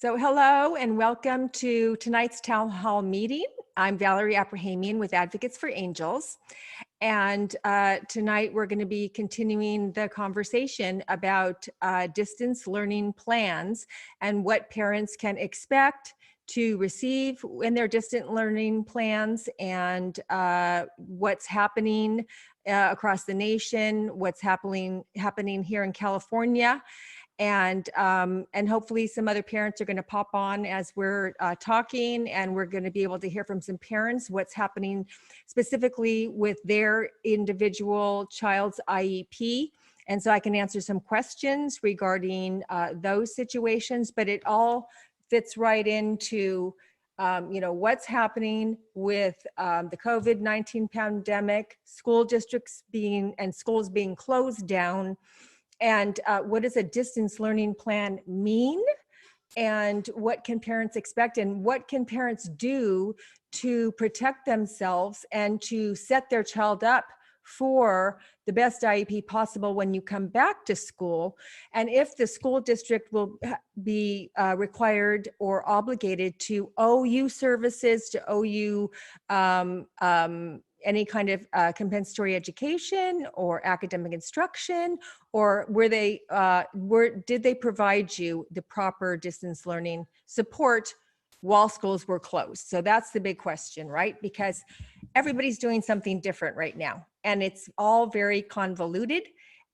So hello and welcome to tonight's town hall meeting. I'm Valerie Abrahamian with Advocates for Angels. And tonight we're going to be continuing the conversation about distance learning plans and what parents can expect to receive in their distant learning plans and what's happening across the nation, what's happening here in California. And hopefully some other parents are going to pop on as we're talking, and we're going to be able to hear from some parents what's happening specifically with their individual child's IEP. And so I can answer some questions regarding those situations, but it all fits right into what's happening with the COVID-19 pandemic, school districts and schools being closed down. And what does a distance learning plan mean? And what can parents expect? And what can parents do to protect themselves and to set their child up for the best IEP possible when you come back to school? And if the school district will be required or obligated to owe you services, to owe you any kind of compensatory education or academic instruction, or did they provide you the proper distance learning support while schools were closed? So that's the big question, right? Because everybody's doing something different right now, and it's all very convoluted,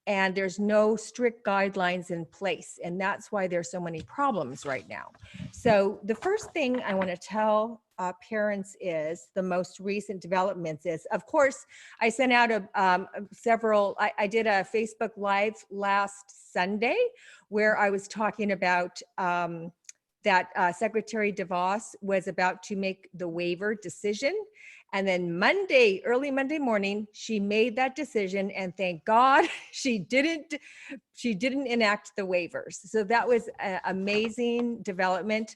and there's no strict guidelines in place, and that's why there's so many problems right now. So the first thing I want to tell parents is the most recent developments is, of course, I sent out I did a Facebook Live last Sunday where I was talking about that Secretary DeVos was about to make the waiver decision. And then early Monday morning, she made that decision, and thank God she didn't enact the waivers. So that was an amazing development.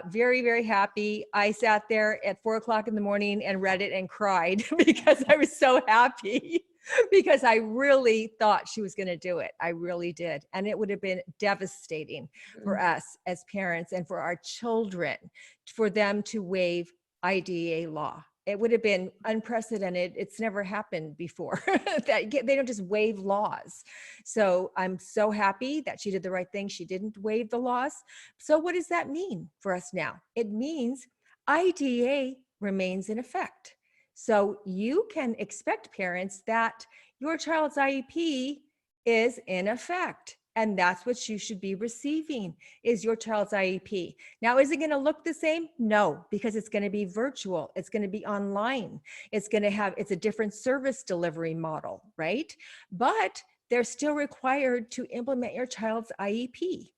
Very, very happy. I sat there at 4 o'clock in the morning and read it and cried because I was so happy because I really thought she was going to do it. I really did. And it would have been devastating for us as parents and for our children for them to waive IDEA law. It would have been unprecedented. It's never happened before that they don't just waive laws. So I'm so happy that she did the right thing. She didn't waive the laws. So what does that mean for us now? It means IDEA remains in effect. So you can expect, parents, that your child's IEP is in effect. And that's what you should be receiving, is your child's IEP. Now, is it going to look the same? No, because it's going to be virtual. It's going to be online. It's a different service delivery model, right? But they're still required to implement your child's IEP.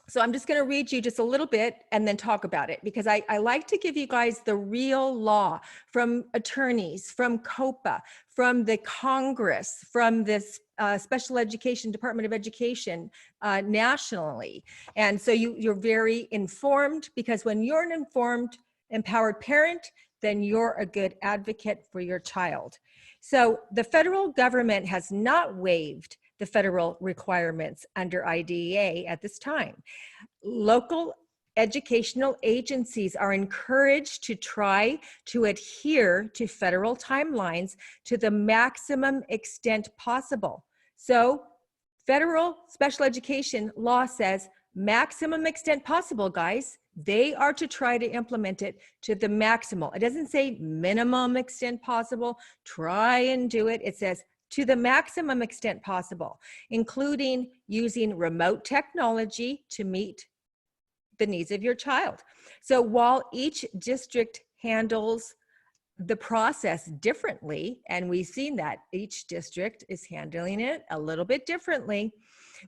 So I'm just going to read you just a little bit and then talk about it, because I like to give you guys the real law from attorneys, from COPA, from the Congress, from this Special Education, Department of Education nationally. And so you're very informed, because when you're an informed, empowered parent, then you're a good advocate for your child. So the federal government has not waived the federal requirements under IDEA at this time. Local educational agencies are encouraged to try to adhere to federal timelines to the maximum extent possible. So federal special education law says maximum extent possible, guys. They are to try to implement it to the maximal. It doesn't say minimum extent possible, try and do it. It says to the maximum extent possible, including using remote technology to meet the needs of your child. So while each district handles the process differently, and we've seen that each district is handling it a little bit differently,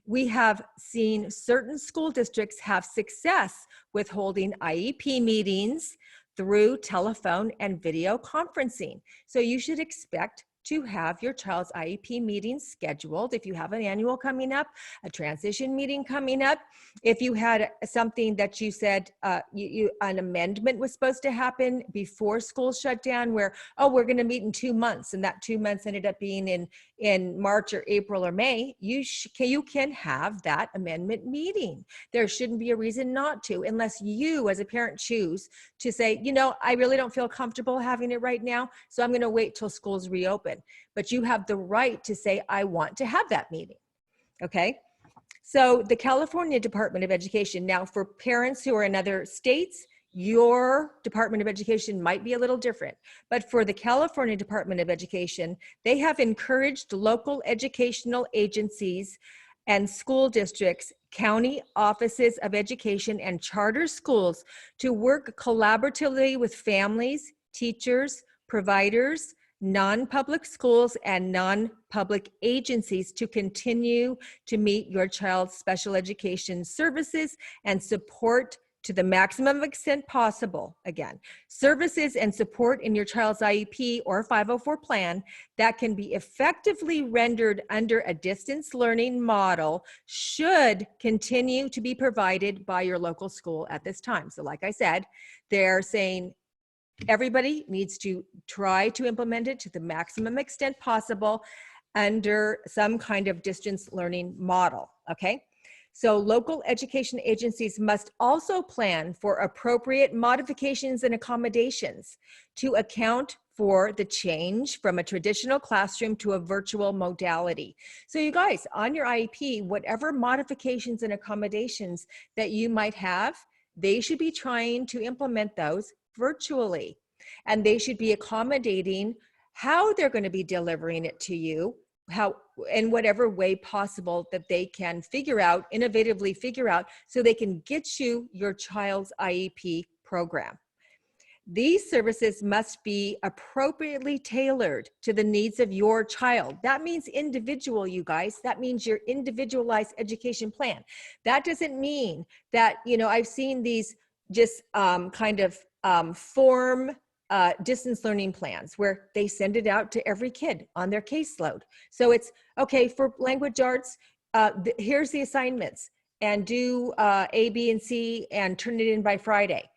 we have seen certain school districts have success with holding IEP meetings through telephone and video conferencing. So you should expect to have your child's IEP meeting scheduled. If you have an annual coming up, a transition meeting coming up, if you had something that you said an amendment was supposed to happen before school shut down where, oh, we're going to meet in 2 months, and that 2 months ended up being in March or April or May, you can have that amendment meeting. There shouldn't be a reason not to, unless you as a parent choose to say, you know, I really don't feel comfortable having it right now, so I'm going to wait till schools reopen. But you have the right to say, I want to have that meeting. Okay. So the California Department of Education, now for parents who are in other states, your Department of Education might be a little different, but for the California Department of Education, they have encouraged local educational agencies and school districts, county offices of education, and charter schools to work collaboratively with families, teachers, providers, non-public schools, and non-public agencies to continue to meet your child's special education services and support to the maximum extent possible. Again, services and support in your child's IEP or 504 plan that can be effectively rendered under a distance learning model should continue to be provided by your local school at this time. So like I said, they're saying everybody needs to try to implement it to the maximum extent possible under some kind of distance learning model, okay? So local education agencies must also plan for appropriate modifications and accommodations to account for the change from a traditional classroom to a virtual modality. So you guys, on your IEP, whatever modifications and accommodations that you might have, they should be trying to implement those virtually. And they should be accommodating how they're going to be delivering it to you, how in whatever way possible that they can figure out, innovatively figure out, so they can get you your child's IEP program. These services must be appropriately tailored to the needs of your child. That means individual, you guys. That means your individualized education plan. That doesn't mean that, you know, I've seen these just form distance learning plans where they send it out to every kid on their caseload. So it's, okay, for language arts, here's the assignments, and do A, B, and C, and turn it in by Friday.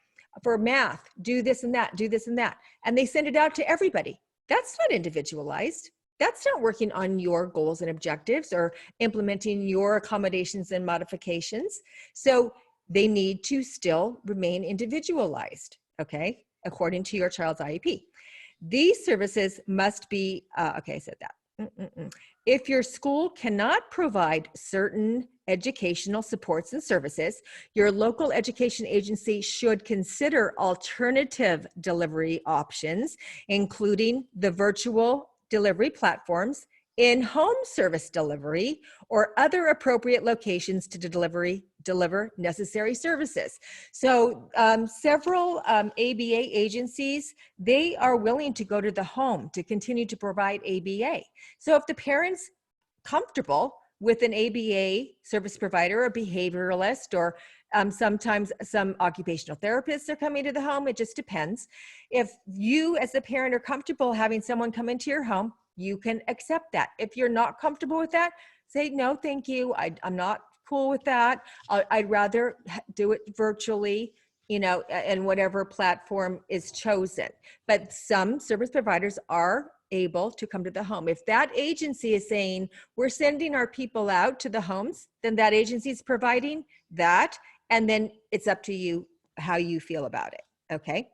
For math, do this and that, do this and that. And they send it out to everybody. That's not individualized. That's not working on your goals and objectives or implementing your accommodations and modifications. So they need to still remain individualized, okay, according to your child's IEP. These services must be, okay, I said that. If your school cannot provide certain educational supports and services, your local education agency should consider alternative delivery options, including the virtual delivery platforms, in-home service delivery, or other appropriate locations to deliver necessary services. So several ABA agencies, they are willing to go to the home to continue to provide ABA. So if the parent's comfortable with an ABA service provider, a behavioralist, or sometimes some occupational therapists are coming to the home, it just depends. If you as a parent are comfortable having someone come into your home, you can accept that. If you're not comfortable with that, say, no, thank you. I'm not cool with that. I'd rather do it virtually, you know, and whatever platform is chosen. But some service providers are able to come to the home. If that agency is saying, we're sending our people out to the homes, then that agency is providing that. And then it's up to you how you feel about it, okay?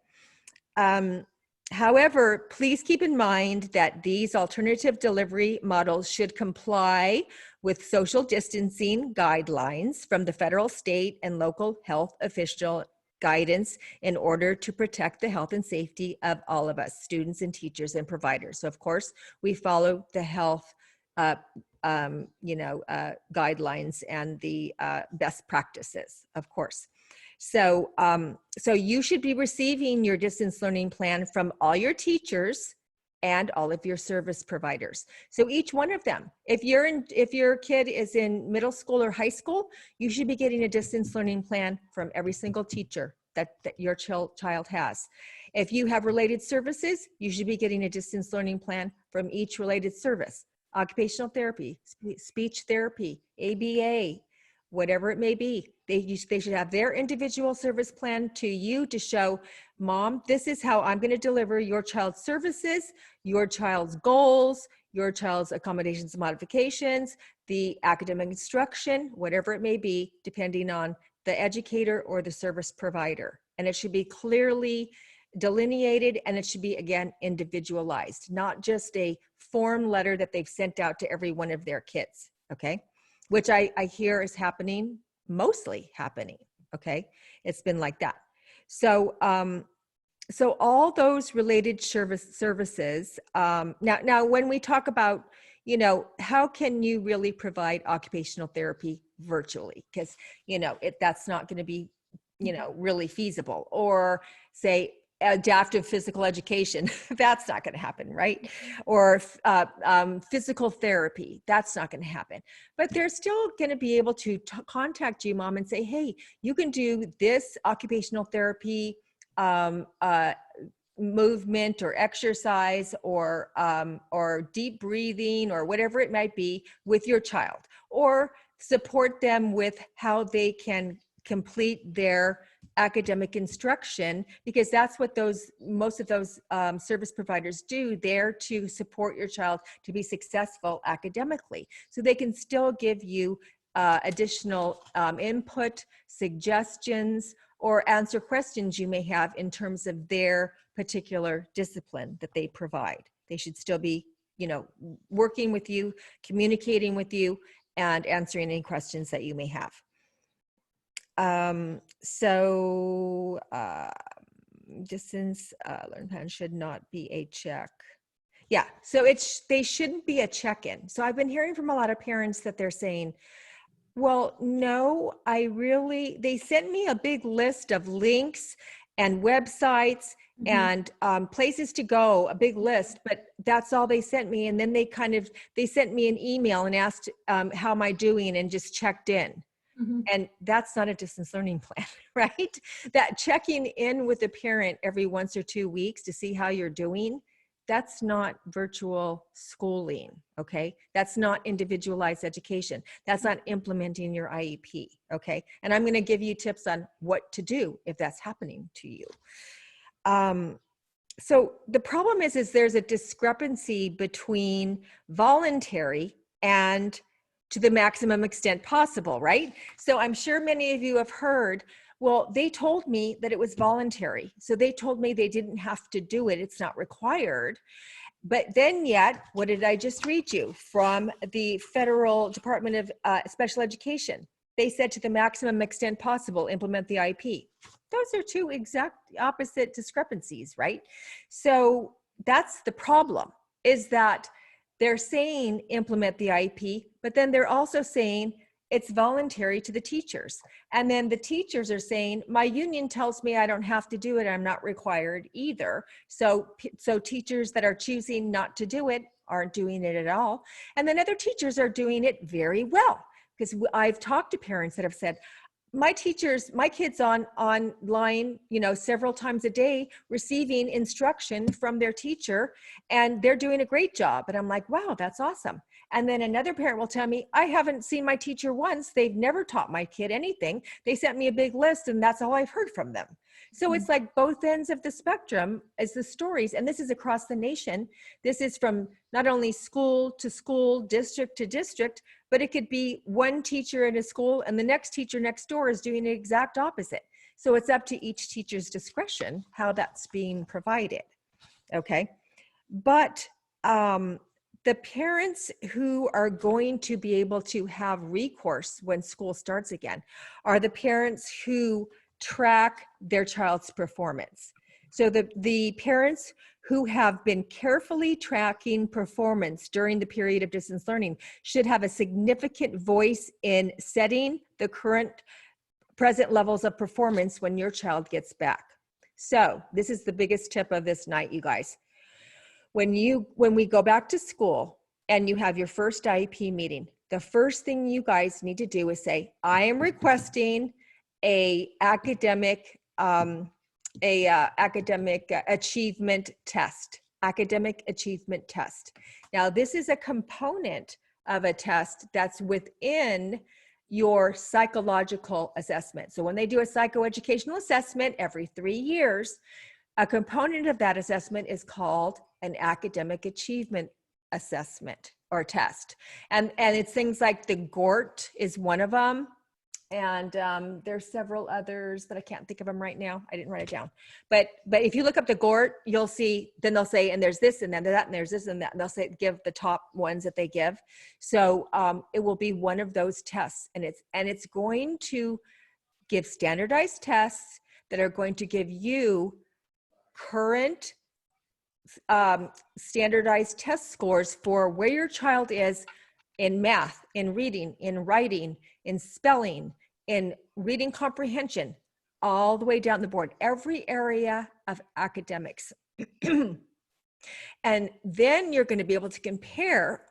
However, please keep in mind that these alternative delivery models should comply with social distancing guidelines from the federal, state, and local health official guidance in order to protect the health and safety of all of us, students and teachers and providers. So of course, we follow the health guidelines and the best practices, of course. So, so you should be receiving your distance learning plan from all your teachers and all of your service providers. So each one of them, if your kid is in middle school or high school, you should be getting a distance learning plan from every single teacher that your child has. If you have related services, you should be getting a distance learning plan from each related service, occupational therapy, speech therapy, ABA, whatever it may be. They should have their individual service plan to you to show, Mom, this is how I'm going to deliver your child's services, your child's goals, your child's accommodations and modifications, the academic instruction, whatever it may be, depending on the educator or the service provider. And it should be clearly delineated, and it should be, again, individualized, not just a form letter that they've sent out to every one of their kids, okay? Which I hear is happening, mostly happening, okay? It's been like that. So, so all those related services, now when we talk about, you know, how can you really provide occupational therapy virtually? Because, you know, that's not going to be, you know, really feasible. Or say adaptive physical education, that's not going to happen, right? Or physical therapy, that's not going to happen. But they're still going to be able to contact you, Mom, and say, hey, you can do this occupational therapy movement or exercise or deep breathing or whatever it might be with your child, or support them with how they can complete their academic instruction, because that's what most of those service providers do. They're to support your child to be successful academically. So they can still give you additional input, suggestions, or answer questions you may have in terms of their particular discipline that they provide. They should still be, you know, working with you, communicating with you, and answering any questions that you may have. Distance learn plan should not be a check. Yeah, so they shouldn't be a check-in. So I've been hearing from a lot of parents that they're saying, well, no, they sent me a big list of links and websites and places to go, a big list, but that's all they sent me. And then they sent me an email and asked, how am I doing, and just checked in. And that's not a distance learning plan, right? That checking in with the parent every once or 2 weeks to see how you're doing, that's not virtual schooling, okay? That's not individualized education. That's not implementing your IEP, okay? And I'm gonna give you tips on what to do if that's happening to you. So the problem is there's a discrepancy between voluntary and to the maximum extent possible, right? So I'm sure many of you have heard, well, they told me that it was voluntary. So they told me they didn't have to do it. It's not required. But then yet, what did I just read you from the Federal Department of Special Education? They said to the maximum extent possible, implement the IEP. Those are two exact opposite discrepancies, right? So that's the problem, is that they're saying implement the IEP, but then they're also saying it's voluntary to the teachers. And then the teachers are saying, my union tells me I don't have to do it. I'm not required either. So teachers that are choosing not to do it aren't doing it at all. And then other teachers are doing it very well. Because I've talked to parents that have said, my kids online, you know, several times a day receiving instruction from their teacher, and they're doing a great job. And I'm like, wow, that's awesome. And then another parent will tell me, I haven't seen my teacher once. They've never taught my kid anything. They sent me a big list and that's all I've heard from them. So it's like both ends of the spectrum as the stories, and this is across the nation. This is from not only school to school, district to district, but it could be one teacher in a school and the next teacher next door is doing the exact opposite. So it's up to each teacher's discretion how that's being provided, okay? But the parents who are going to be able to have recourse when school starts again are the parents who track their child's performance. So the parents who have been carefully tracking performance during the period of distance learning should have a significant voice in setting the present levels of performance when your child gets back. So this is the biggest tip of this night, you guys. When we go back to school and you have your first IEP meeting, the first thing you guys need to do is say, I am requesting a academic achievement test. academic achievement test. Now, this is a component of a test that's within your psychological assessment. So when they do a psychoeducational assessment every 3 years, a component of that assessment is called an academic achievement assessment or test. And it's things like the GORT is one of them. And there's several others, but I can't think of them right now. I didn't write it down. But if you look up the GORT, you'll see, then they'll say, and there's this and then that, and there's this and that, and they'll say, give the top ones that they give. So it will be one of those tests, and it's going to give standardized tests that are going to give you current standardized test scores for where your child is in math, in reading, in writing, in spelling, in reading comprehension, all the way down the board, every area of academics. And then you're going to be able to compare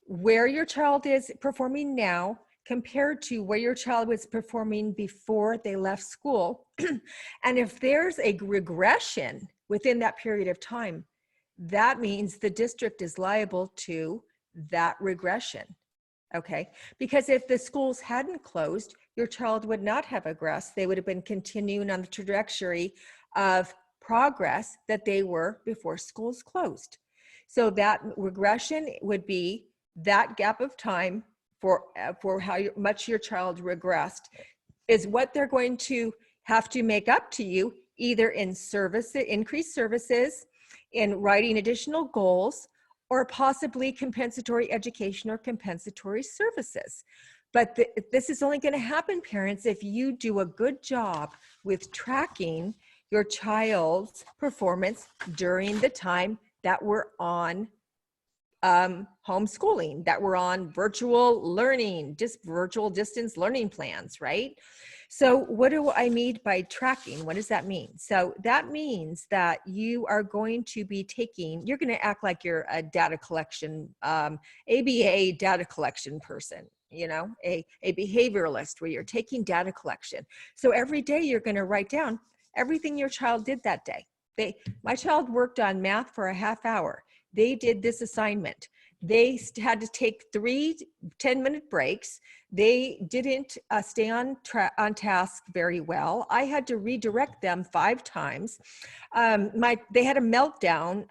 where your child is performing now compared to where your child was performing before they left school. And if there's a regression within that period of time, that means the district is liable to that regression. Okay, because if the schools hadn't closed, your child would not have regressed. They would have been continuing on the trajectory of progress that they were before schools closed. So that regression would be that gap of time for how much your child regressed is what they're going to have to make up to you, either in increased services, in writing additional goals, or possibly compensatory education or compensatory services. But this is only going to happen, parents, if you do a good job with tracking your child's performance during the time that we're on homeschooling, that we're on virtual learning, just virtual distance learning plans, right? So what do I mean by tracking? What does that mean? So that means that you are going to be you're going to act like you're a data collection, ABA data collection person, you know, a behavioralist where you're taking data collection. So every day you're going to write down everything your child did that day. My child worked on math for a half hour. They did this assignment. They had to take 3 10-minute breaks. They didn't stay on task very well. I had to redirect them 5 times. They had a meltdown.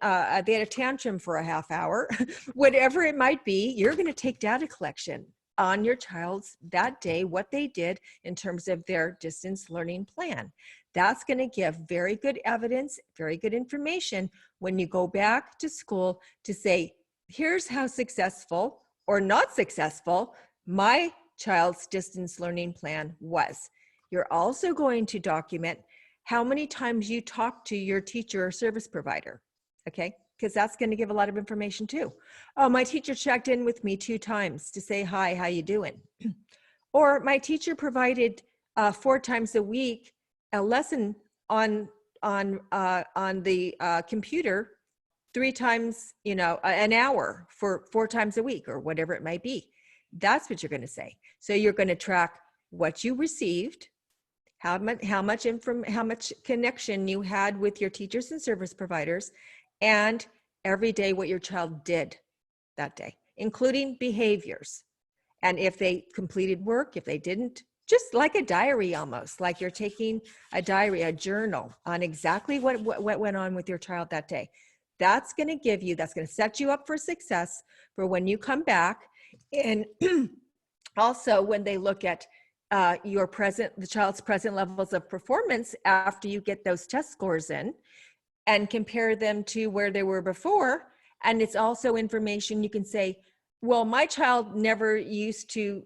They had a tantrum for a half hour. Whatever it might be, you're going to take data collection on your child's that day, what they did in terms of their distance learning plan. That's going to give very good evidence, very good information when you go back to school to say, here's how successful or not successful my child's distance learning plan was. You're also going to document how many times you talked to your teacher or service provider, okay? Because that's going to give a lot of information too. Oh, my teacher checked in with me 2 times to say, hi, how you doing? Or my teacher provided 4 times a week a lesson on the computer 3 times, you know, an hour for 4 times a week or whatever it might be. That's what you're going to say. So you're going to track what you received, how much connection you had with your teachers and service providers, and every day what your child did that day, including behaviors. And if they completed work, if they didn't, just like a diary almost, like you're taking a diary, a journal on exactly what went on with your child that day. That's going to set you up for success for when you come back. And also when they look at the child's present levels of performance after you get those test scores in and compare them to where they were before. And it's also information you can say, well, my child never used to,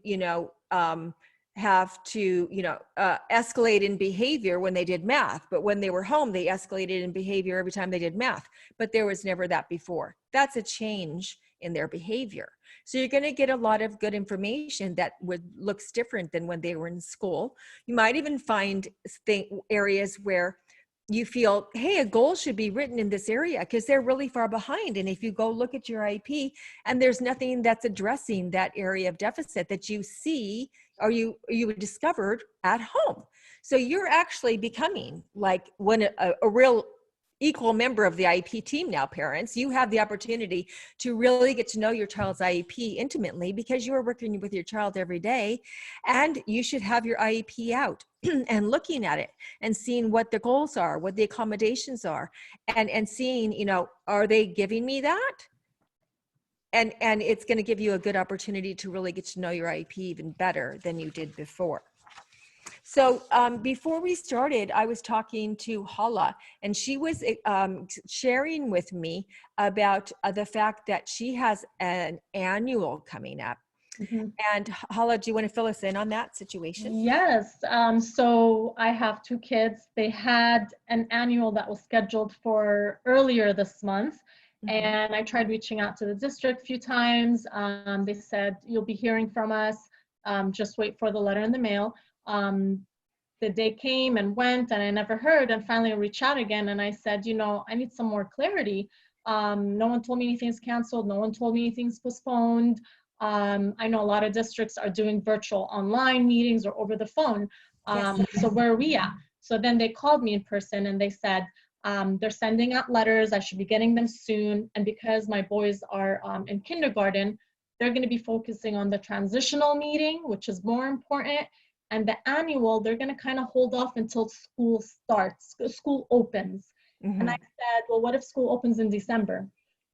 have to, escalate in behavior when they did math, but when they were home, they escalated in behavior every time they did math, but there was never that before. That's a change in their behavior. So you're going to get a lot of good information that looks different than when they were in school. You might even find areas where you feel, hey, a goal should be written in this area because they're really far behind. And if you go look at your IEP and there's nothing that's addressing that area of deficit that you see or you discovered at home. So you're actually becoming like a real equal member of the IEP team now, parents. You have the opportunity to really get to know your child's IEP intimately because you are working with your child every day, and you should have your IEP out and looking at it and seeing what the goals are, what the accommodations are, and seeing, you know, are they giving me that? And it's going to give you a good opportunity to really get to know your IEP even better than you did before. So before we started, I was talking to Hala, and she was sharing with me about the fact that she has an annual coming up. Mhm. And Hala, do you want to fill us in on that situation? Yes. So I have two kids. They had an annual that was scheduled for earlier this month. And I tried reaching out to the district a few times. They said, you'll be hearing from us. Just wait for the letter in the mail. The day came and went, and I never heard. And finally, I reached out again, and I said, you know, I need some more clarity. No one told me anything's canceled. No one told me anything's postponed. I know a lot of districts are doing virtual online meetings or over the phone. Yes. So where are we at? So then they called me in person, and they said, they're sending out letters. I should be getting them soon. And because my boys are in kindergarten, they're going to be focusing on the transitional meeting, which is more important. And the annual, they're going to kind of hold off until school starts, school opens. And I said, well, what if school opens in December?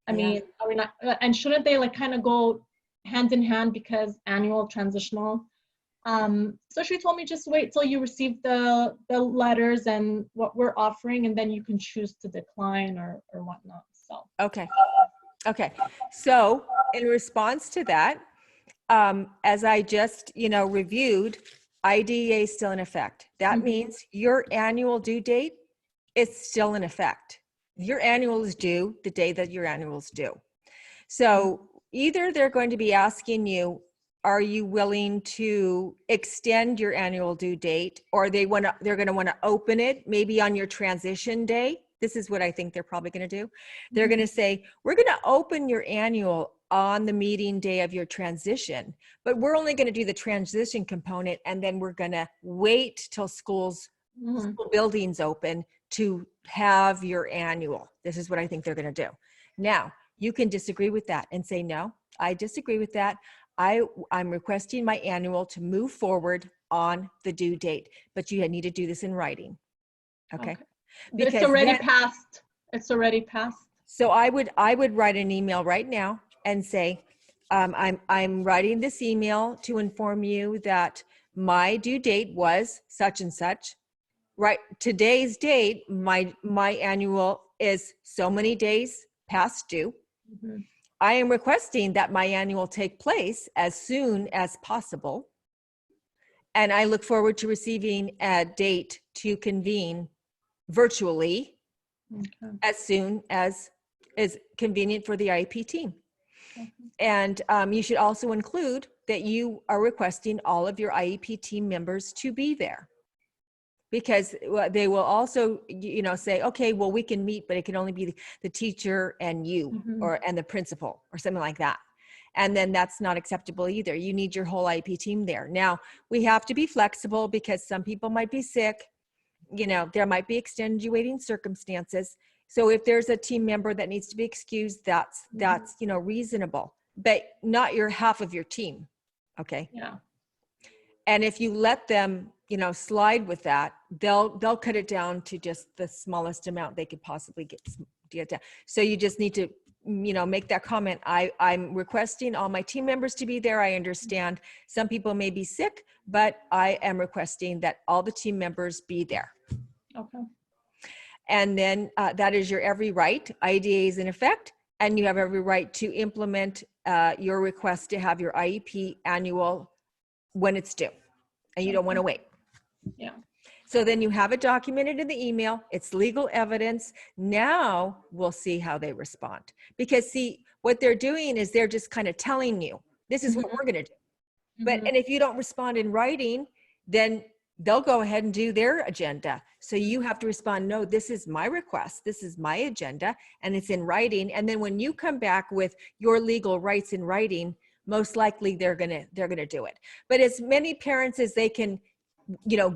I mean, are we not, and shouldn't they like kind of go hand in hand because annual, transitional? So she told me just wait till you receive the letters and what we're offering, and then you can choose to decline or whatnot. So Okay. Okay. So in response to that, as I just, you know, reviewed, IDEA is still in effect. That means your annual due date is still in effect. Your annual is due the day that your annual is due. So either they're going to be asking you, are you willing to extend your annual due date, or they're going to want to open it maybe on your transition day. This is what I think they're probably going to do. They're going to say, we're going to open your annual on the meeting day of your transition, but we're only going to do the transition component, and then we're going to wait till school buildings open to have your annual. This is what I think they're going to do. Now, you can disagree with that and say, no, I disagree with that. I'm requesting my annual to move forward on the due date, but you need to do this in writing. Okay. It's Because already then, passed. It's already passed. so I would write an email right now and say, I'm writing this email to inform you that my due date was such and such. Right, today's date, my annual is so many days past due. I am requesting that my annual take place as soon as possible. And I look forward to receiving a date to convene virtually as soon as is convenient for the IEP team. And you should also include that you are requesting all of your IEP team members to be there, because they will also, you know, say, okay, well, we can meet, but it can only be the teacher and you, and the principal or something like that. And then that's not acceptable either. You need your whole IEP team there. Now, we have to be flexible because some people might be sick. You know, there might be extenuating circumstances. So if there's a team member that needs to be excused, that's, you know, reasonable, but not your half of your team. Okay. Yeah. And if you let them, you know, slide with that, they'll cut it down to just the smallest amount they could possibly get down. So you just need to, you know, make that comment. I'm requesting all my team members to be there. I understand some people may be sick, but I am requesting that all the team members be there. Okay. And then that is your every right. IDA is in effect, and you have every right to implement your request to have your IEP annual when it's due, and you don't want to wait. Yeah. So then you have it documented in the email. It's legal evidence. Now we'll see how they respond. Because see, what they're doing is they're just kind of telling you, this is what we're going to do. But, and if you don't respond in writing, then they'll go ahead and do their agenda. So you have to respond, no, this is my request. This is my agenda, and it's in writing. And then when you come back with your legal rights in writing, most likely they're gonna do it. But as many parents as they can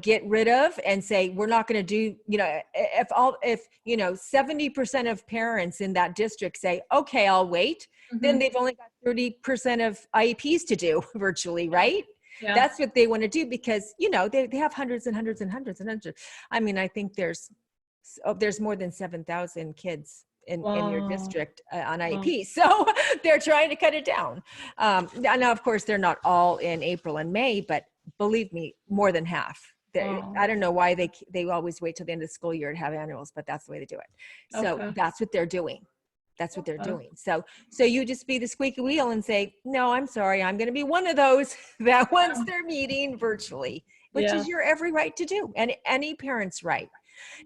get rid of and say, we're not going to do, if 70% of parents in that district say, okay, I'll wait, then they've only got 30% of IEPs to do virtually, right? Yeah. That's what they want to do because, they have hundreds and hundreds and hundreds and hundreds. I mean, I think there's more than 7,000 kids in your Wow. district on IEP. So they're trying to cut it down. Now, of course, they're not all in April and May, but believe me, more than half. Wow. I don't know why they always wait till the end of the school year to have annuals, but that's the way to do it. So Okay. that's what they're doing. That's what they're doing. So you just be the squeaky wheel and say, no, I'm sorry. I'm going to be one of those that wants their meeting virtually, which is your every right to do, and any parent's right.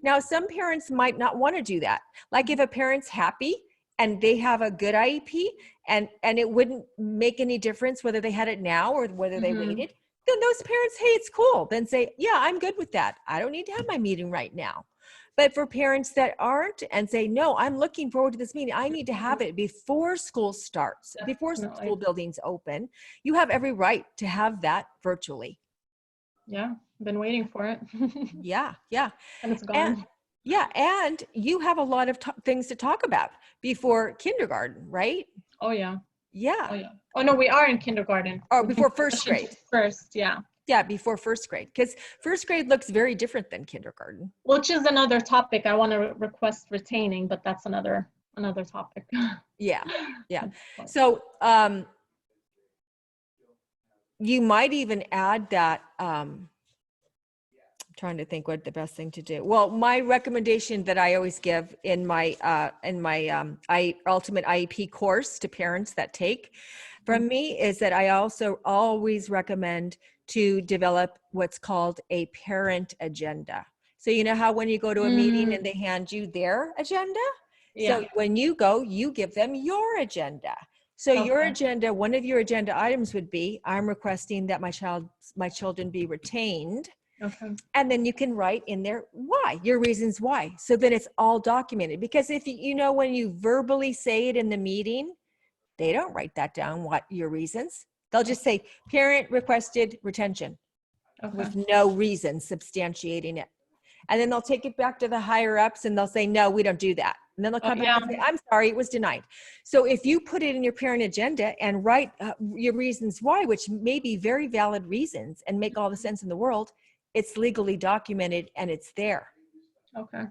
Now, some parents might not want to do that. Like if a parent's happy and they have a good IEP and it wouldn't make any difference whether they had it now or whether they waited, then those parents, hey, it's cool. Then say, yeah, I'm good with that. I don't need to have my meeting right now. But for parents that aren't and say, no, I'm looking forward to this meeting, I need to have it before school starts, before school buildings open, you have every right to have that virtually. Yeah, I've been waiting for it. Yeah. And it's gone. And you have a lot of things to talk about before kindergarten, right? Oh, yeah. Yeah. Oh, yeah. Oh, no, we are in kindergarten. Or before first grade. First, yeah. Yeah, before first grade, because first grade looks very different than kindergarten. Which is another topic I want to request retaining, but that's another topic. Yeah. So you might even add that. I'm trying to think what the best thing to do. Well, my recommendation that I always give in my ultimate IEP course to parents that take from me is that I also always recommend to develop what's called a parent agenda. So you know how when you go to a meeting and they hand you their agenda? Yeah. So when you go, you give them your agenda. So your agenda, one of your agenda items would be, I'm requesting that my children be retained. Okay. And then you can write in there why, your reasons why. So then it's all documented. Because if when you verbally say it in the meeting, they don't write that down, what your reasons. They'll just say parent requested retention with no reason substantiating it. And then they'll take it back to the higher ups and they'll say, no, we don't do that. And then they'll come back and say, I'm sorry, it was denied. So if you put it in your parent agenda and write your reasons why, which may be very valid reasons and make all the sense in the world, it's legally documented and it's there. Okay.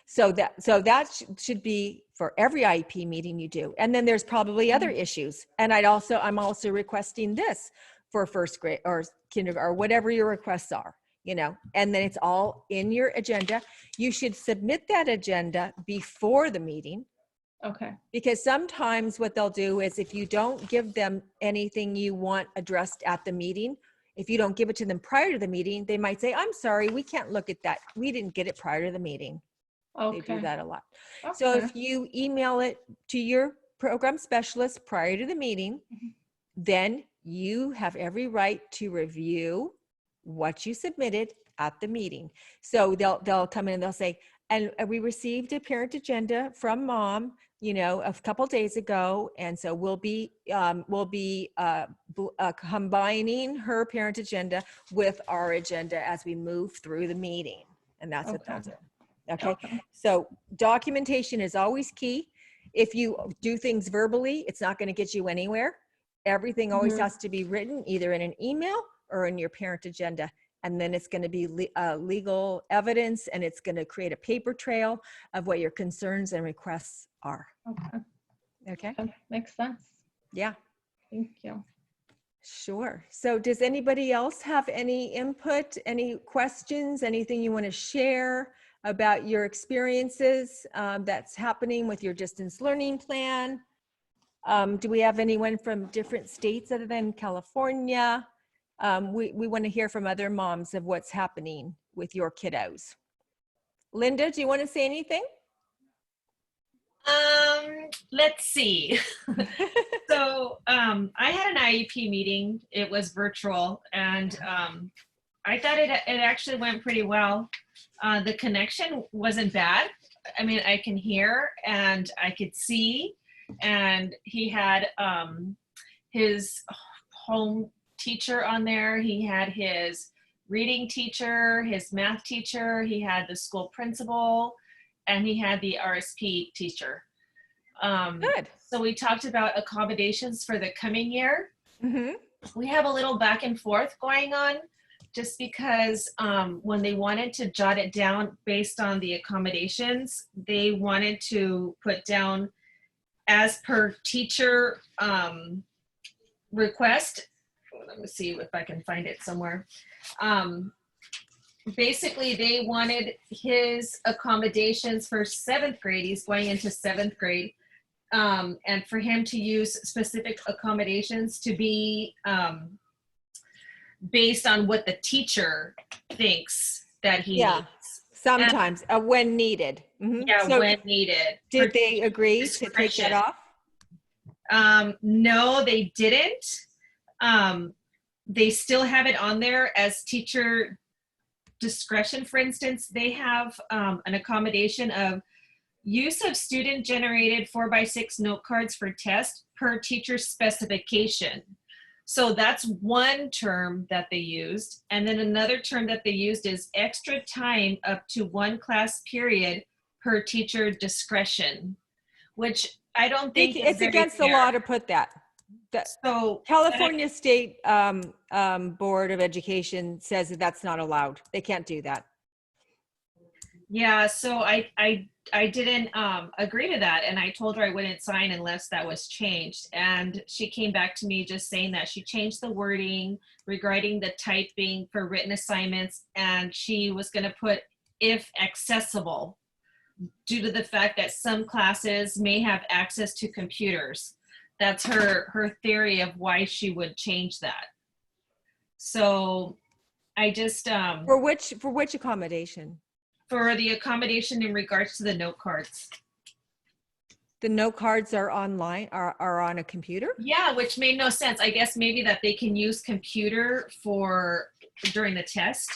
So that should be for every IEP meeting you do. And then there's probably other issues. And I'm also requesting this for first grade or kindergarten or whatever your requests are, and then it's all in your agenda. You should submit that agenda before the meeting. Okay. Because sometimes what they'll do is if you don't give them anything you want addressed at the meeting, if you don't give it to them prior to the meeting, they might say, I'm sorry, we can't look at that. We didn't get it prior to the meeting. Okay. They do that a lot. Okay. So if you email it to your program specialist prior to the meeting, then you have every right to review what you submitted at the meeting. So they'll come in and they'll say, and we received a parent agenda from mom, a couple days ago. And so we'll be combining her parent agenda with our agenda as we move through the meeting. And that's what they'll do. Okay. So documentation is always key. If you do things verbally, it's not going to get you anywhere. Everything always has to be written either in an email or in your parent agenda. And then it's going to be legal evidence and it's going to create a paper trail of what your concerns and requests are. Okay. Makes sense. Yeah. Thank you. Sure. So does anybody else have any input, any questions, anything you want to share about your experiences that's happening with your distance learning plan? Do we have anyone from different states other than California? We want to hear from other moms of what's happening with your kiddos. Linda, do you want to say anything? Let's see. So I had an IEP meeting. It was virtual, and I thought it actually went pretty well. The connection wasn't bad. I mean, I can hear and I could see, and he had his home teacher on there. He had his reading teacher, his math teacher, he had the school principal, and he had the RSP teacher. Good. So we talked about accommodations for the coming year. Mm-hmm. We have a little back and forth going on just because when they wanted to jot it down based on the accommodations, they wanted to put down as per teacher request. Let me see if I can find it somewhere. Basically, they wanted his accommodations for 7th grade. He's going into 7th grade. And for him to use specific accommodations to be based on what the teacher thinks that he Yeah. needs. Sometimes when needed. Mhm. Yeah, So when needed. did they agree to take discretion. that off? No, they didn't. They still have it on there as teacher discretion. For instance, they have an accommodation of use of student-generated 4x6 note cards for test per teacher specification. So that's one term that they used. And then another term that they used is extra time up to 1 class period per teacher discretion, which I don't think is It's very against the fair. law to put that. The So California State Board of Education says that that's not allowed. They can't do that. yeah, so I didn't agree to that, and I told her I wouldn't sign unless that was changed. And she came back to me just saying that she changed the wording regarding the typing for written assignments, and she was going to put if accessible, due to the fact that some classes may have access to computers. That's her theory of why she would change that. So I just For which accommodation? for the accommodation in regards to the note cards. The note cards are online, are on a computer? Yeah, which made no sense. I guess maybe that they can use computer for during the test.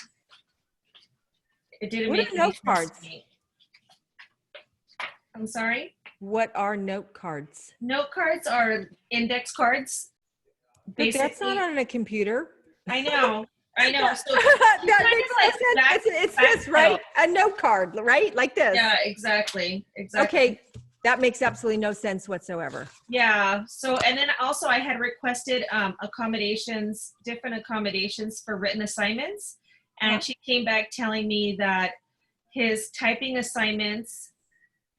It didn't What make are any note sense cards? to me. I'm sorry? What are note cards? Note cards are index cards. But that's not Basically, on a computer. I know. So That kind makes of no like sense. back- It's this, right? A note card, right? Like this. yeah, exactly. Okay, that makes absolutely no sense whatsoever. Yeah. So, and then also I had requested accommodations, different accommodations for written assignments. And Uh-huh. she came back telling me that his typing assignments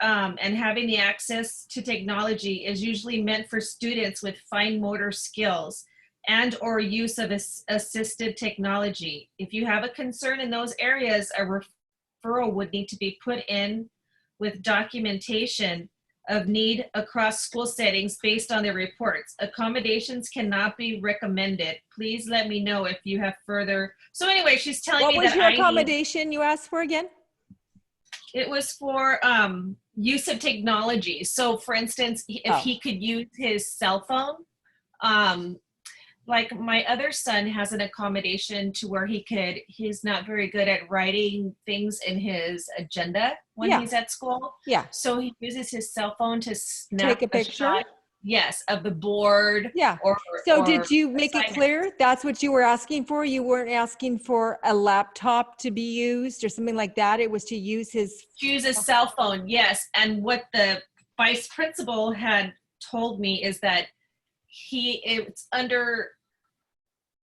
and having the access to technology is usually meant for students with fine motor skills and or use of assisted technology. If you have a concern in those areas, a referral would need to be put in with documentation of need across school settings based on the reports. Accommodations cannot be recommended. Please let me know if you have further. So anyway, she's telling What me was that your I need, accommodation you asked for again? it was for use of technology. So for instance, if Oh. he could use his cell phone, like my other son has an accommodation to where he's not very good at writing things in his agenda when Yeah. he's at school. Yeah, So he uses his cell phone to snap take a picture. shot, yes, of the board. Yeah. Or, So or did you make it assignment. clear that's what you were asking for? You weren't asking for a laptop to be used or something like that? It was to use his, Use a cell phone, yes. And what the vice principal had told me is that it's under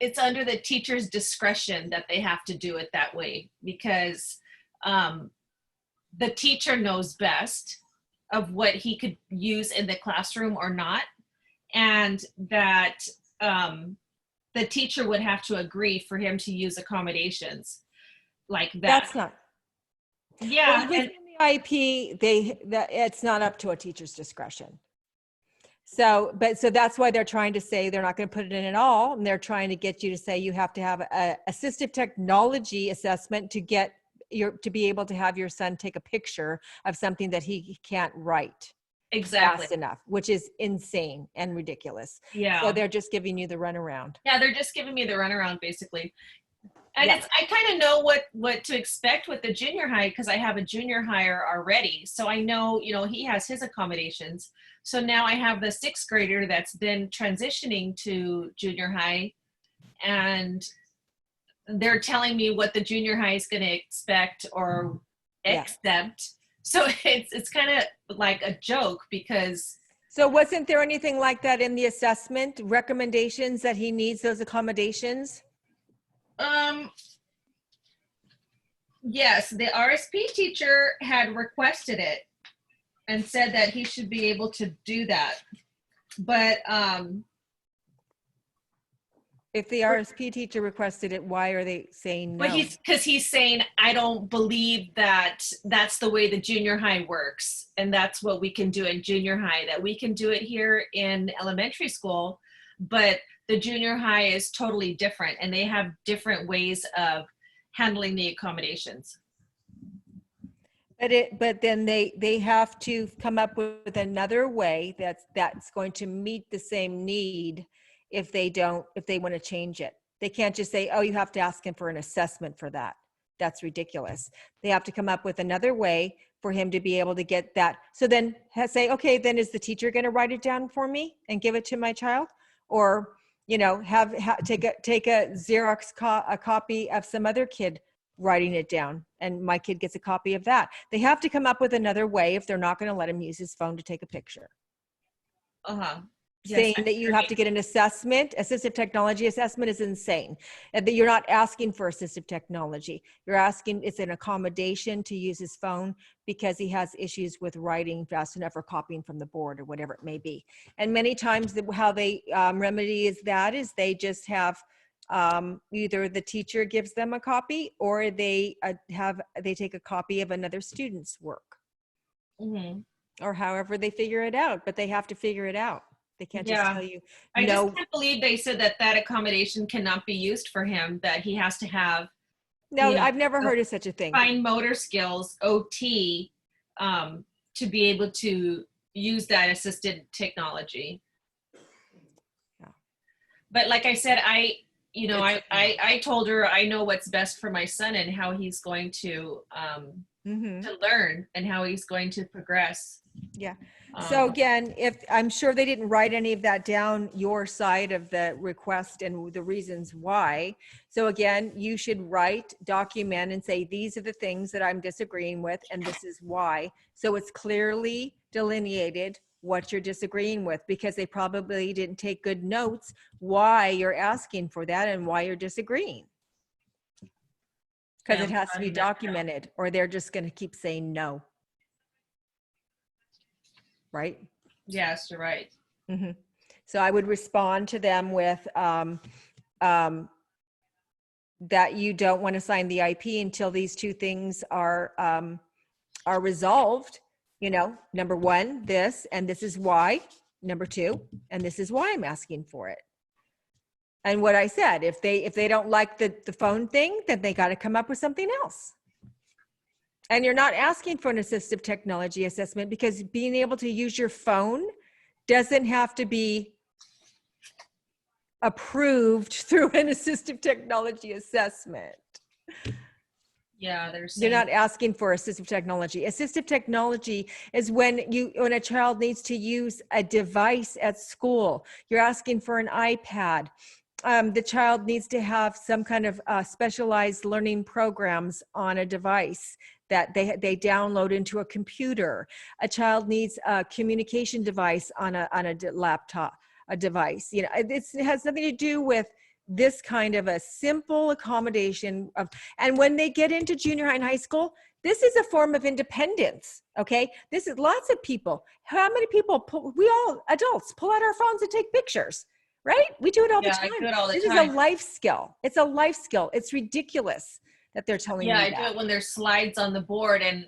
the teacher's discretion that they have to do it that way, because the teacher knows best of what he could use in the classroom or not, and that the teacher would have to agree for him to use accommodations like that. that's not. Yeah, Well, within the IP, it's not up to a teacher's discretion. So that's why they're trying to say they're not going to put it in at all. And they're trying to get you to say you have to have a assistive technology assessment to be able to have your son take a picture of something that he can't write exactly. fast enough, which is insane and ridiculous. Yeah. So they're just giving you the runaround. Yeah, they're just giving me the runaround basically. And Yeah. I kind of know what to expect with the junior high because I have a junior hire already. So I know, he has his accommodations. So now I have the 6th grader that's been transitioning to junior high. And they're telling me what the junior high is going to expect or Yeah. accept. So it's kind of like a joke because So wasn't there anything like that in the assessment recommendations that he needs those accommodations? yes, the RSP teacher had requested it and said that he should be able to do that. But If the RSP teacher requested it, why are they saying no? but he's saying, I don't believe that that's the way the junior high works. And that's what we can do in junior high, that we can do it here in elementary school, but the junior high is totally different and they have different ways of handling the accommodations. But then they have to come up with another way that's going to meet the same need if they want to change it. They can't just say, oh, you have to ask him for an assessment for that. That's ridiculous. They have to come up with another way for him to be able to get that. So then say, okay, then is the teacher going to write it down for me and give it to my child? Or, you know, take a Xerox a copy of some other kid writing it down and my kid gets a copy of that. They have to come up with another way if they're not going to let him use his phone to take a picture. Yes, Saying that you have to get an assessment, assistive technology assessment is insane. And that you're not asking for assistive technology. You're asking, it's an accommodation to use his phone because he has issues with writing fast enough or copying from the board or whatever it may be. And many times how they remedy is they just have either the teacher gives them a copy or they take a copy of another student's work. Mm-hmm. Or however they figure it out, but they have to figure it out. They can't just tell you. I just can't believe they said that accommodation cannot be used for him, that he has to have. No, I've never heard of such a thing. Fine motor skills, OT, to be able to use that assisted technology. Yeah. But like I said, I told her I know what's best for my son and how he's going to learn and how he's going to progress. Yeah. So again, I'm sure they didn't write any of that down, your side of the request and the reasons why. So again, you should document and say, these are the things that I'm disagreeing with and this is why. So it's clearly delineated what you're disagreeing with, because they probably didn't take good notes why you're asking for that and why you're disagreeing. Because it has to be documented or they're just going to keep saying no. Right? Yes, you're right. Mm-hmm. So I would respond to them with that you don't want to sign the IP until these two things are resolved. You know, number one, this, and this is why. Number two, and this is why I'm asking for it. And what I said, if they don't like the phone thing, then they got to come up with something else. And you're not asking for an assistive technology assessment because being able to use your phone doesn't have to be approved through an assistive technology assessment. Yeah, you're not asking for assistive technology. Assistive technology is when a child needs to use a device at school. You're asking for an iPad. The child needs to have some kind of specialized learning programs on a device that they download into a computer. A child needs a communication device on a laptop, a device. You know, it has nothing to do with this kind of a simple accommodation of, and when they get into junior high and high school, this is a form of independence. Okay. This is lots of people. How many people we all adults pull out our phones and take pictures, right? We do it all the time. I do it all the this time. Is a life skill. It's a life skill. It's ridiculous that they're telling me that. Yeah, I do it when there's slides on the board and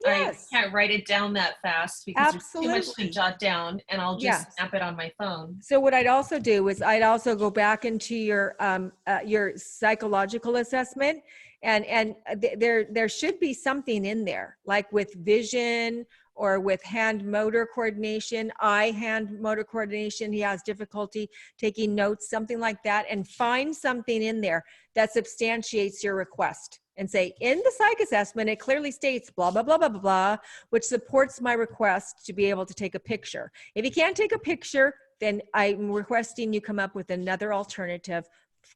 yes. I can't write it down that fast because Absolutely. there's too much to jot down, and I'll just snap it on my phone. So what I'd also do is I'd also go back into your psychological assessment, and there should be something in there, like with vision or with hand motor coordination, hand motor coordination. He has difficulty taking notes, something like that, and find something in there that substantiates your request. And say, in the psych assessment, it clearly states blah, blah, blah, blah, blah, blah, which supports my request to be able to take a picture. If you can't take a picture, then I'm requesting you come up with another alternative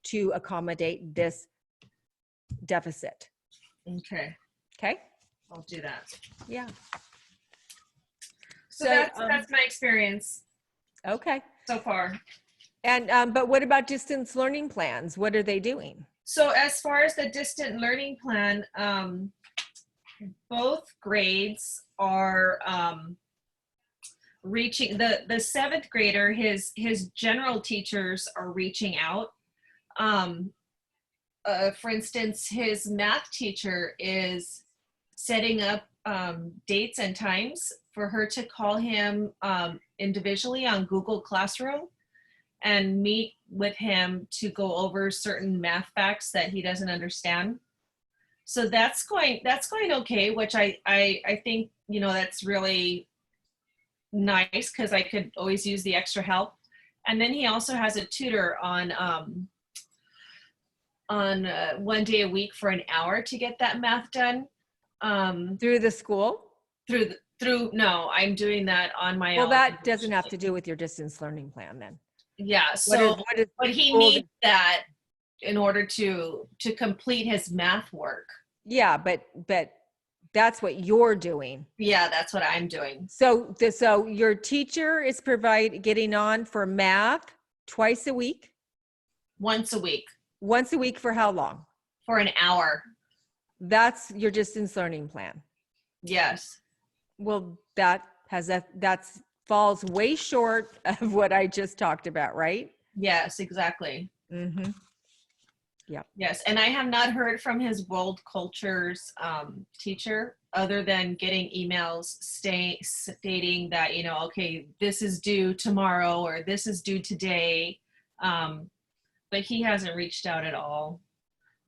to accommodate this deficit. Okay, Okay? I'll do that. Yeah. So that's my experience Okay. so far. And, but what about distance learning plans? What are they doing? So as far as the distant learning plan, both grades are reaching the seventh grader. His general teachers are reaching out. For instance, his math teacher is setting up dates and times for her to call him individually on Google Classroom and meet with him to go over certain math facts that he doesn't understand. So that's going okay, which I think, you know, that's really nice because I could always use the extra help. And then he also has a tutor on 1 day a week for an hour to get that math done. Through the school? No, I'm doing that on my own. Well, that doesn't have to do with your distance learning plan then. Yeah, so What is but he school- needs that in order to complete his math work. Yeah, but that's what you're doing. Yeah, that's what I'm doing. So your teacher is getting on for math twice a week, Once a week once a week for how long? for an hour. That's your distance learning plan. Yes. Well, that's falls way short of what I just talked about, right? Yes, exactly. Mm-hmm. Yes, and I have not heard from his world cultures teacher other than getting emails stating that, you know, okay, this is due tomorrow or this is due today. But he hasn't reached out at all.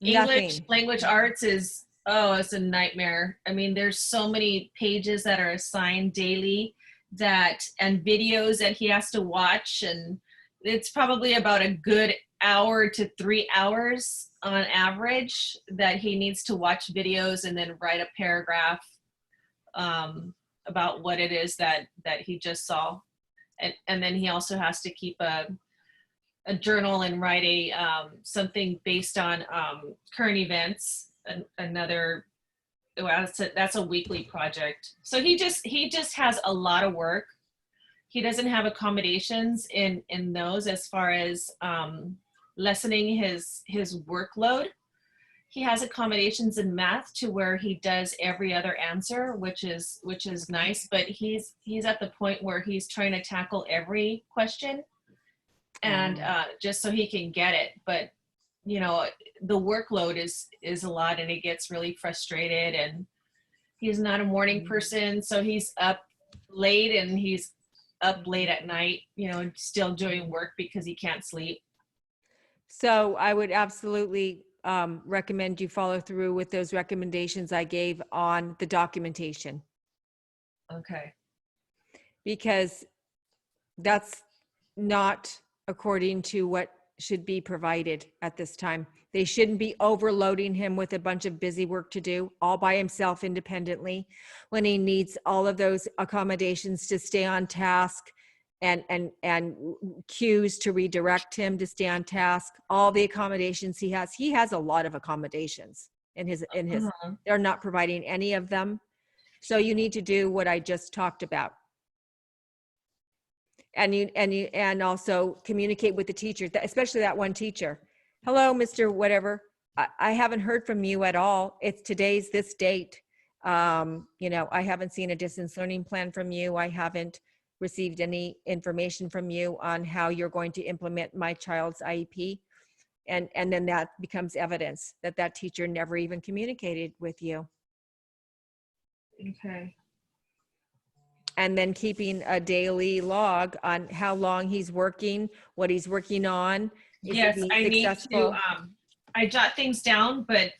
English Nothing. language arts is, it's a nightmare. I mean, there's so many pages that are assigned daily and videos that he has to watch, and it's probably about a good hour to 3 hours on average that he needs to watch videos and then write a paragraph about what it is that he just saw. And then he also has to keep a journal and write something based on current events. That's a weekly project. So he just has a lot of work. He doesn't have accommodations in those as far as lessening his workload. He has accommodations in math to where he does every other answer, which is nice, but he's at the point where he's trying to tackle every question and just so he can get it. But you know, the workload is a lot, and he gets really frustrated, and he's not a morning person, so he's up late and he's up late at night, you know, still doing work because he can't sleep. So I would absolutely recommend you follow through with those recommendations I gave on the documentation, Okay. because that's not according to what should be provided at this time. They shouldn't be overloading him with a bunch of busy work to do all by himself independently when he needs all of those accommodations to stay on task and cues to redirect him to stay on task. All the accommodations he has a lot of accommodations in his they're not providing any of them. So you need to do what I just talked about. And also communicate with the teacher, especially that one teacher. Hello, Mr. Whatever. I haven't heard from you at all. It's today's this date. You know, I haven't seen a distance learning plan from you. I haven't received any information from you on how you're going to implement my child's IEP. And then that becomes evidence that that teacher never even communicated with you. Okay. And then keeping a daily log on how long he's working, what he's working on. Yes, I need to, I jot things down, but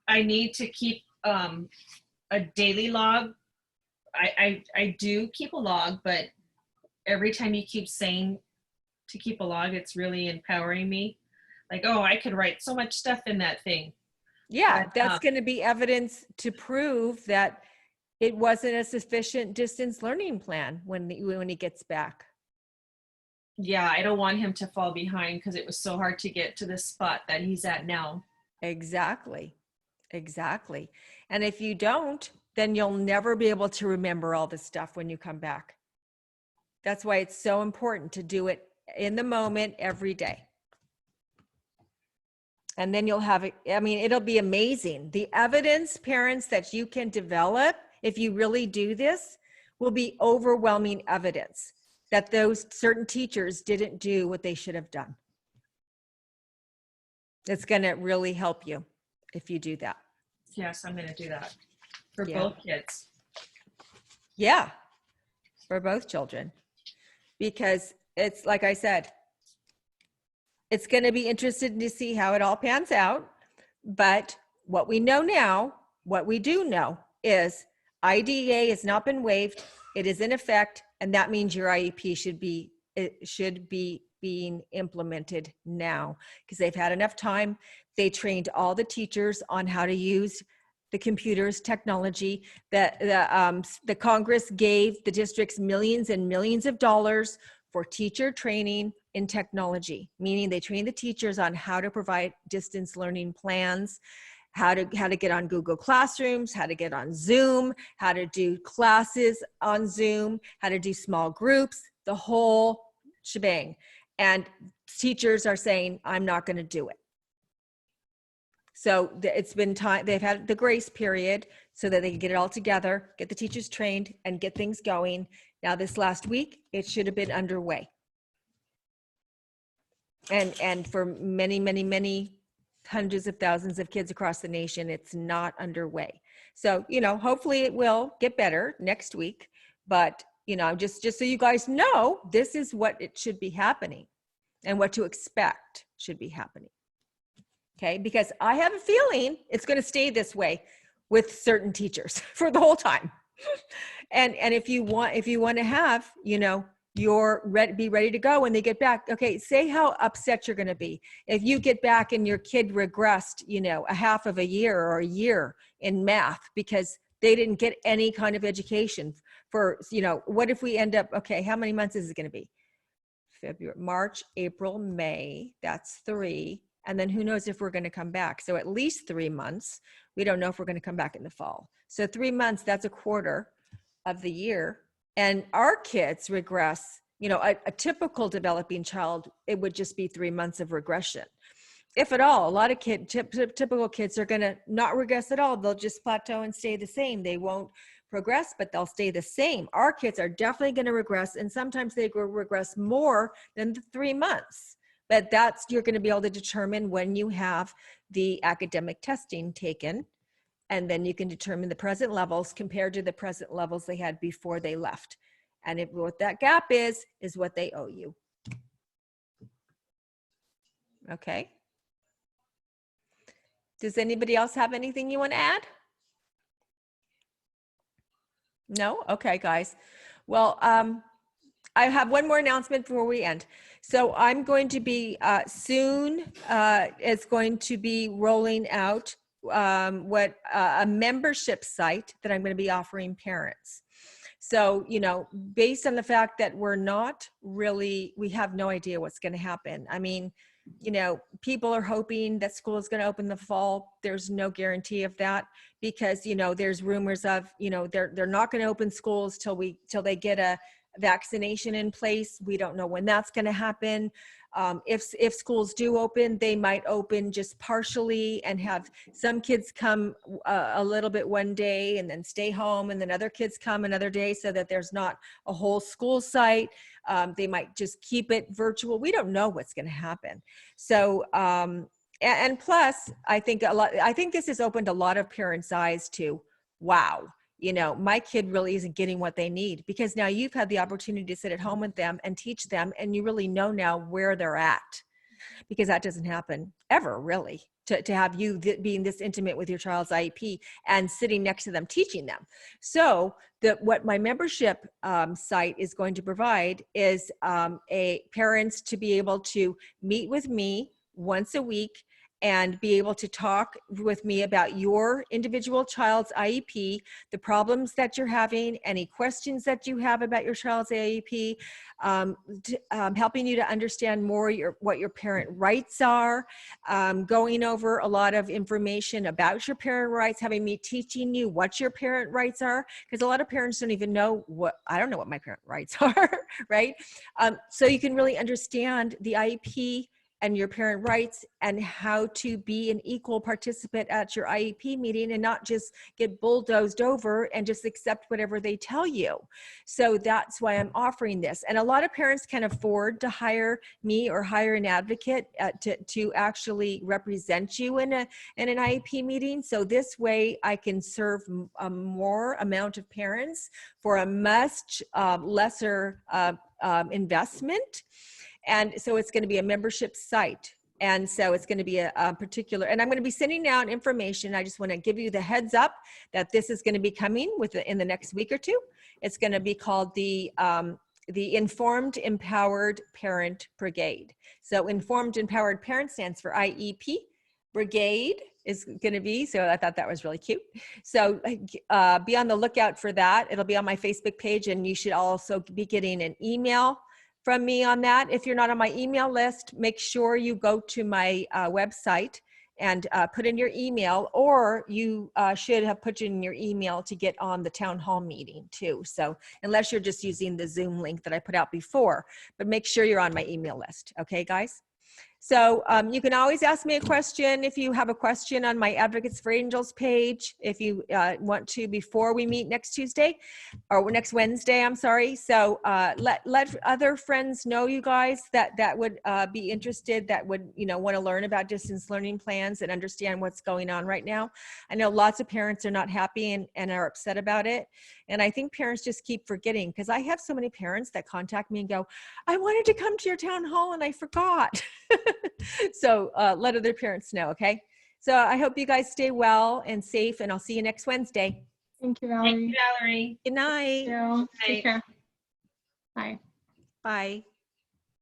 I need to keep a daily log. I do keep a log, but every time you keep saying to keep a log, it's really empowering me. Like, oh, I could write so much stuff in that thing. Yeah, But, that's going to be evidence to prove that it wasn't a sufficient distance learning plan when he gets back. Yeah, I don't want him to fall behind because it was so hard to get to the spot that he's at now. Exactly. Exactly. And if you don't, then you'll never be able to remember all this stuff when you come back. That's why it's so important to do it in the moment every day. And then you'll have it. I mean, it'll be amazing. The evidence, parents, that you can develop if you really do this will be overwhelming evidence that those certain teachers didn't do what they should have done. It's going to really help you if you do that. Yes, I'm going to do that for Yeah. both kids. Yeah, for both children. Because it's like I said, it's going to be interesting to see how it all pans out. But what we know now, what we do know is IDEA has not been waived. It is in effect. And that means your IEP should be being implemented now because they've had enough time. They trained all the teachers on how to use the computers, technology. The Congress gave the districts millions and millions of dollars for teacher training in technology, meaning they train the teachers on how to provide distance learning plans, how to get on Google Classrooms, how to get on Zoom, how to do classes on Zoom, how to do small groups, the whole shebang. And teachers are saying, I'm not going to do it. So it's been time, they've had the grace period so that they can get it all together, get the teachers trained and get things going. Now this last week, it should have been underway. And for many, many, many hundreds of thousands of kids across the nation, it's not underway. So, hopefully it will get better next week, but just so you guys know, this is what it should be happening and what to expect should be happening. Okay, because I have a feeling it's going to stay this way with certain teachers for the whole time. And if you want to have, be ready to go when they get back. Okay, say how upset you're going to be if you get back and your kid regressed, a half of a year or a year in math because they didn't get any kind of education for, what if we end up, okay, how many months is it going to be? February, March, April, May, that's 3. And then who knows if we're going to come back. So at least 3 months. We don't know if we're going to come back in the fall. So 3 months, that's a quarter of the year. And our kids regress, a typical developing child, it would just be 3 months of regression. If at all, a lot of typical kids are going to not regress at all. They'll just plateau and stay the same. They won't progress, but they'll stay the same. Our kids are definitely going to regress. And sometimes they regress more than the 3 months. But you're going to be able to determine when you have the academic testing taken, and then you can determine the present levels compared to the present levels they had before they left. And what that gap is what they owe you. Okay. Does anybody else have anything you want to add? No? Okay, guys. Well, I have one more announcement before we end. So I'm going to be soon, it's going to be rolling out a membership site that I'm going to be offering parents. So, based on the fact that we have no idea what's going to happen. I mean, people are hoping that school is going to open in the fall. There's no guarantee of that because, there's rumors of, they're not going to open schools till they get a vaccination in place. We don't know when that's going to happen. If schools do open, they might open just partially and have some kids come a little bit one day and then stay home, and then other kids come another day so that there's not a whole school site. They might just keep it virtual. We don't know what's going to happen. So, and plus, I think this has opened a lot of parents' eyes to, wow, my kid really isn't getting what they need, because now you've had the opportunity to sit at home with them and teach them, and you really know now where they're at, because that doesn't happen ever, really, to have you being this intimate with your child's IEP and sitting next to them teaching them. So what my membership site is going to provide is parents to be able to meet with me once a week and be able to talk with me about your individual child's IEP, the problems that you're having, any questions that you have about your child's IEP, helping you to understand more what your parent rights are, going over a lot of information about your parent rights, having me teaching you what your parent rights are, because a lot of parents don't even know I don't know what my parent rights are, right? So you can really understand the IEP and your parent rights and how to be an equal participant at your IEP meeting and not just get bulldozed over and just accept whatever they tell you. So that's why I'm offering this. And a lot of parents can afford to hire me or hire an advocate to actually represent you in an IEP meeting. So this way I can serve a more amount of parents for a much lesser investment. And so it's going to be a membership site. And so it's going to be a particular, and I'm going to be sending out information. I just want to give you the heads up that this is going to be coming in the next week or two. It's going to be called the Informed Empowered Parent Brigade. So Informed Empowered Parent stands for IEP. Brigade is going to be, so I thought that was really cute. So be on the lookout for that. It'll be on my Facebook page, and you should also be getting an email from me on that. If you're not on my email list, make sure you go to my website and put in your email, or you should have put in your email to get on the town hall meeting too. So unless you're just using the Zoom link that I put out before, but make sure you're on my email list. Okay, guys? So you can always ask me a question if you have a question on my Advocates for Angels page, if you want to, before we meet next Tuesday or next Wednesday, I'm sorry. So let other friends know, you guys, that would be interested, that would, want to learn about distance learning plans and understand what's going on right now. I know lots of parents are not happy and are upset about it. And I think parents just keep forgetting, because I have so many parents that contact me and go, I wanted to come to your town hall and I forgot. So let other parents know, okay? So I hope you guys stay well and safe, and I'll see you next Wednesday. Thank you, Thank Valerie. you, Valerie. Good night. Thank you. Take care. Bye. Bye.